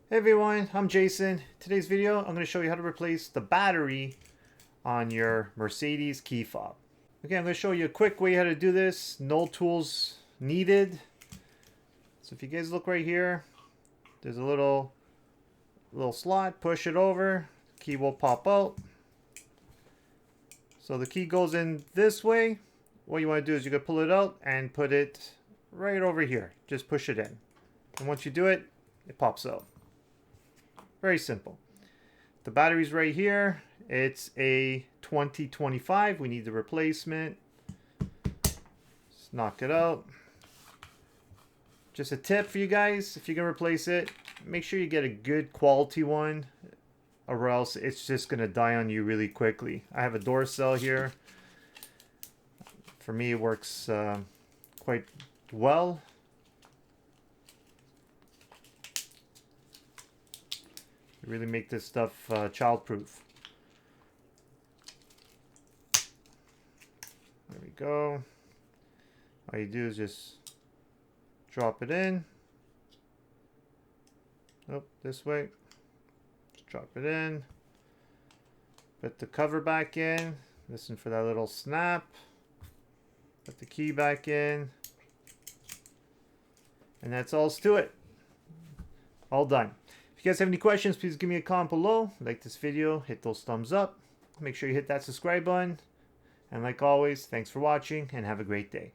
Hey everyone, I'm Jason. Today's video, I'm going to show you how to replace the battery on your Mercedes Key Fob. Okay, I'm going to show you a quick way how to do this. No tools needed. So if you guys look right here, there's a little slot. Push it over. The key will pop out. So the key goes in this way. What you want to do is you can pull it out and put it right over here. Just push it in. And once you do it, it pops out. Very simple. The battery's right here. It's a 2025. We need the replacement. Let's knock it out. Just a tip for you guys, if you're going to replace it, make sure you get a good quality one, or else it's just going to die on you really quickly. I have a door cell here. For me, it works quite well. Really make this stuff child-proof. There we go. All you do is just drop it in. Oh, this way. Just drop it in. Put the cover back in. Listen for that little snap. Put the key back in. And that's all to it. All done. If you guys have any questions, please give me a comment below. Like this video, hit those thumbs up. Make sure you hit that subscribe button. And like always, thanks for watching and have a great day.